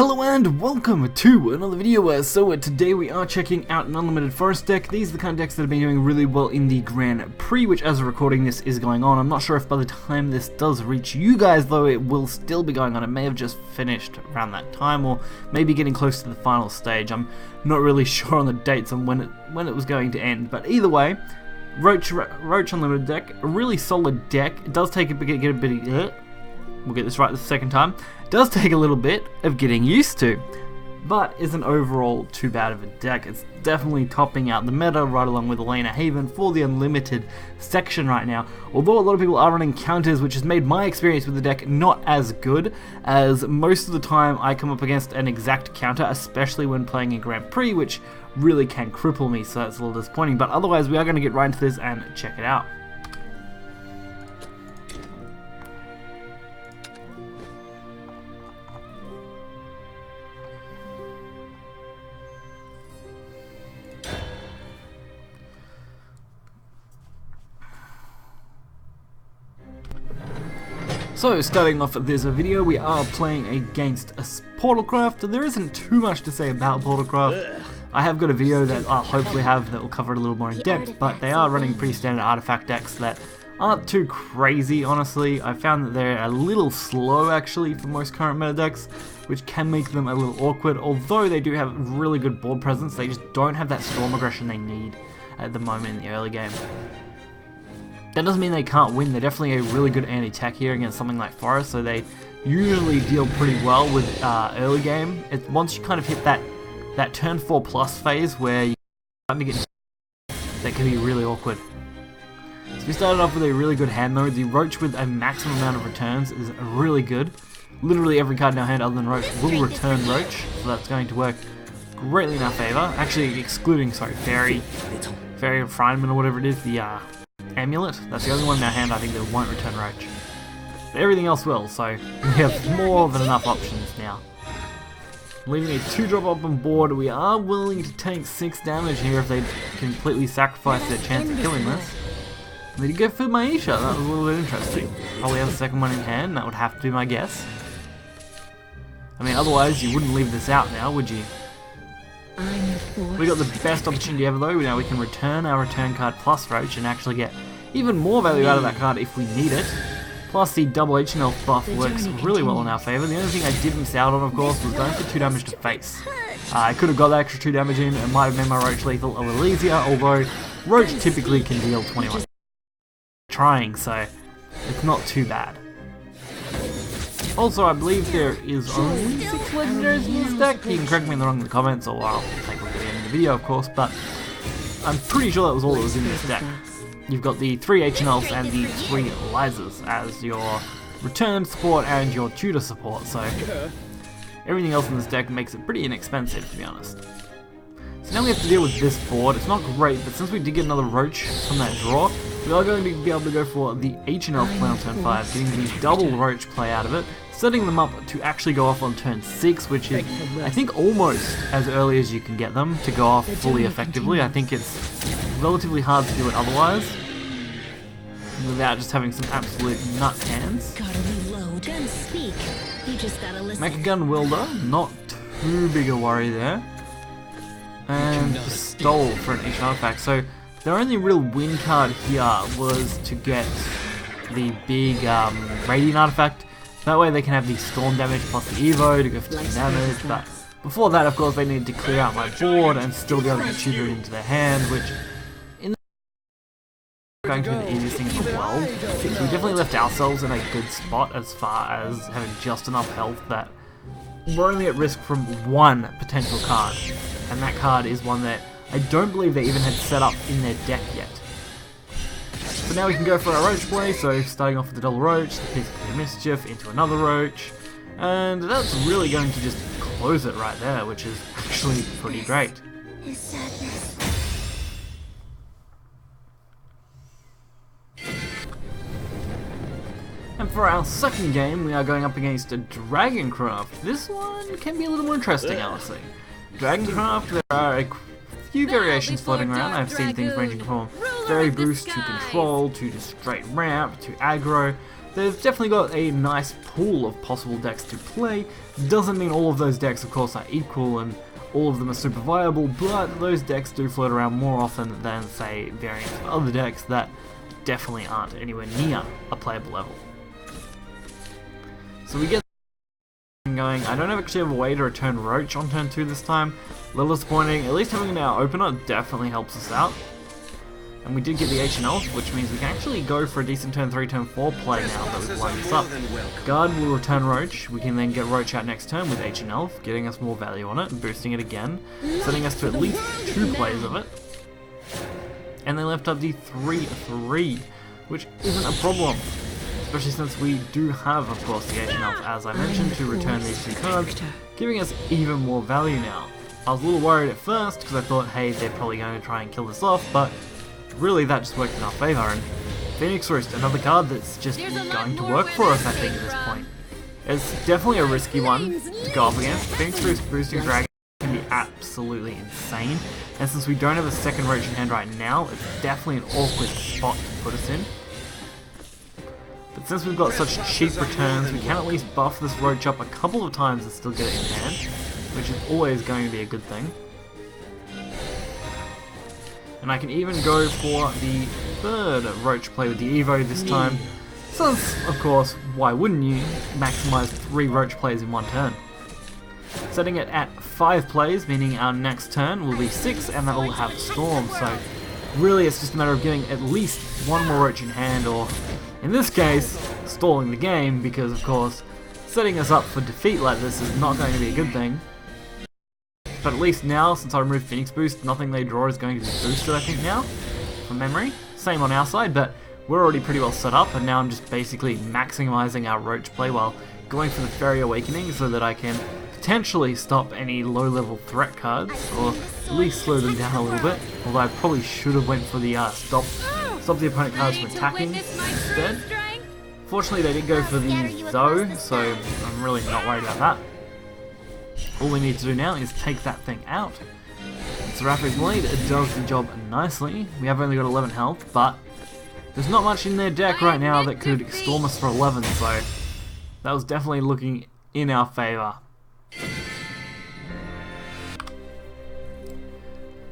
Hello and welcome to another video. So today we are checking out an unlimited forest deck. These are the kind of decks that have been doing really well in the Grand Prix, which as of recording this is going on. I'm not sure if by the time this does reach you guys though it will still be going on. It may have just finished around that time or maybe getting close to the final stage. I'm not really sure on the dates on when it was going to end, but either way, Roach unlimited deck, a really solid deck. It does take we'll get this right the second time. It does take a little bit of getting used to, but isn't overall too bad of a deck. It's definitely topping out the meta right along with Elena Haven for the unlimited section right now. Although a lot of people are running counters, which has made my experience with the deck not as good, as most of the time I come up against an exact counter, especially when playing in Grand Prix, which really can cripple me, so that's a little disappointing. But otherwise we are going to get right into this and check it out. So, starting off this video, we are playing against a ForestCraft. There isn't too much to say about ForestCraft. I have got a video that I'll hopefully have that will cover it a little more in depth, but they are running pretty standard artifact decks that aren't too crazy, honestly. I found that they're a little slow, actually, for most current meta decks, which can make them a little awkward. Although they do have really good board presence, they just don't have that storm aggression they need at the moment in the early game. That doesn't mean they can't win. They're definitely a really good anti-tech here against something like Forest, so they usually deal pretty well with early game. Once you kind of hit that turn 4+ phase where you're starting to get, that can be really awkward. So we started off with a really good hand though. The Roach with a maximum amount of returns is really good. Literally every card in our hand other than Roach will return Roach, so that's going to work greatly in our favour. Actually excluding, Fairy Refinement or whatever it is, the Amulet. That's the only one in our hand I think that won't return Roach. But everything else will, so we have more than enough options now. Leaving a 2-drop up on board, we are willing to take 6 damage here if they completely sacrifice their chance of killing this. They did go for Maisha, that was a little bit interesting. Probably have a second one in hand, that would have to be my guess. I mean, otherwise you wouldn't leave this out now, would you? We got the best opportunity ever though. Now we can return our return card plus Roach and actually get even more value out of that card if we need it. Plus the double H and Elf buff works really well in our favour. The only thing I did miss out on, of course, was going for 2 damage to face. I could have got that extra 2 damage in, it might have made my Roach lethal a little easier, although Roach typically can deal 21 trying, so it's not too bad. Also, I believe there is only 6 legendaries in this deck. You can correct me in the comments, or I'll take a look at the end of the video, of course, but I'm pretty sure that was all that was in this deck. You've got the 3 H and Elves and the 3 Lizas as your return support and your tutor support, so everything else in this deck makes it pretty inexpensive, to be honest. So now we have to deal with this board. It's not great, but since we did get another Roach from that draw, we are going to be able to go for the H and Elf play on turn 5, getting the double Roach play out of it, setting them up to actually go off on turn 6, which is, I think, almost as early as you can get them to go off fully effectively. I think it's relatively hard to do it otherwise, without just having some absolute nut hands. Mechagun Wielder, not too big a worry there. And Stole for an H artifact. So their only real win card here was to get the big Radiant artifact. That way they can have the Storm damage plus the Evo to go for 10 damage, but before that, of course, they needed to clear out my board and still be able to shoot it into their hand, which in the going to be the easiest thing in the world. So we definitely left ourselves in a good spot as far as having just enough health that we're only at risk from one potential card, and that card is one that I don't believe they even had set up in their deck yet. So now we can go for our Roach play, so starting off with the double Roach, the piece of mischief into another Roach, and that's really going to just close it right there, which is actually pretty great. And for our second game, we are going up against a Dragoncraft. This one can be a little more interesting, honestly. Dragoncraft, there are a few variations floating around. I've seen things ranging from Fairy Boost to Control to just straight ramp to aggro. they've definitely got a nice pool of possible decks to play. Doesn't mean all of those decks of course are equal and all of them are super viable, but those decks do float around more often than say variants of other decks that definitely aren't anywhere near a playable level. So we get going. I don't actually have a way to return Roach on turn 2 this time. A little disappointing. At least having our opener definitely helps us out. And we did get the H and Elf, which means we can actually go for a decent turn 3, turn 4 play now that we've lined this up. Guard will return Roach. We can then get Roach out next turn with H and Elf, getting us more value on it, and boosting it again, setting us to at least 2 plays of it. And they left up the 3/3, which isn't a problem. Especially since we do have, of course, the H and Elf, as I mentioned, to return these 2 cards, giving us even more value now. I was a little worried at first, because I thought, hey, they're probably going to try and kill this off, but really that just worked in our favour, and Phoenix Roost, another card that's just going to work for us, I think, at this point. It's definitely a risky one to go up against. Phoenix Roost boosting Dragon can be absolutely insane, and since we don't have a second Roach in hand right now, it's definitely an awkward spot to put us in. But since we've got such cheap returns, we can at least buff this Roach up a couple of times and still get it in hand, which is always going to be a good thing. And I can even go for the 3rd Roach play with the Evo this time, since, of course, why wouldn't you maximize 3 Roach plays in one turn? Setting it at 5 plays, meaning our next turn will be 6, and that will have Storm, so really it's just a matter of getting at least 1 more Roach in hand, or in this case, stalling the game, because of course, setting us up for defeat like this is not going to be a good thing. But at least now, since I removed Phoenix Boost, nothing they draw is going to be boosted, I think now, from memory. Same on our side, but we're already pretty well set up, and now I'm just basically maximizing our Roach play while going for the Fairy Awakening so that I can potentially stop any low-level threat cards, or at least slow them down a little bit. Although I probably should have went for the stop the opponent cards from attacking instead. Fortunately, they did go for these though, so I'm really not worried about that. All we need to do now is take that thing out. Seraphic's Blade does the job nicely. We have only got 11 health, but there's not much in their deck right now that could storm us for 11, so that was definitely looking in our favour.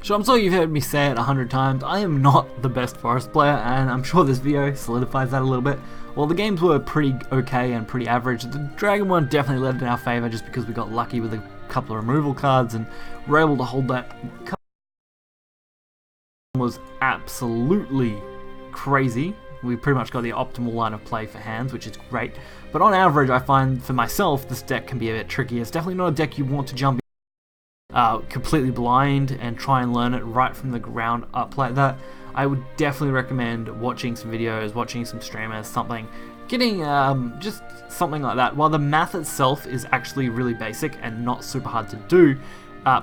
So I'm sure you've heard me say it 100 times, I am not the best Forest player, and I'm sure this video solidifies that a little bit. While the games were pretty okay and pretty average, the Dragon one definitely led in our favour just because we got lucky with a couple of removal cards and were able to hold that. Was absolutely crazy. We pretty much got the optimal line of play for hands, which is great. But on average, I find for myself, this deck can be a bit tricky. It's definitely not a deck you want to jump in completely blind and try and learn it right from the ground up like that. I would definitely recommend watching some videos, watching some streamers, something, getting just something like that. While the math itself is actually really basic and not super hard to do,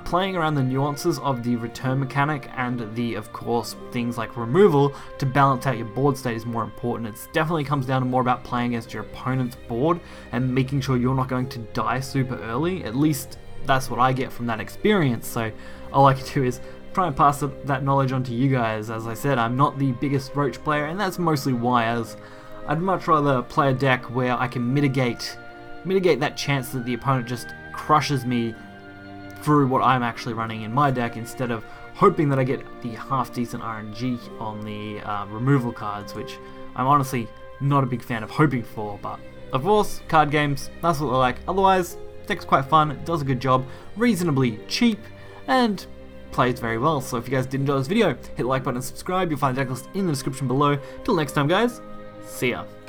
playing around the nuances of the return mechanic and the, of course, things like removal to balance out your board state is more important. It definitely comes down to more about playing against your opponent's board and making sure you're not going to die super early. At least that's what I get from that experience, so all I can do is try and pass that knowledge on to you guys. As I said, I'm not the biggest Roach player, and that's mostly why, as I'd much rather play a deck where I can mitigate that chance that the opponent just crushes me through what I'm actually running in my deck, instead of hoping that I get the half-decent RNG on the removal cards, which I'm honestly not a big fan of hoping for. But of course, card games, that's what I like. Otherwise, the deck's quite fun, it does a good job, reasonably cheap, and plays very well. So if you guys did enjoy this video, hit the like button and subscribe. You'll find the deck list in the description below. Till next time, guys, see ya.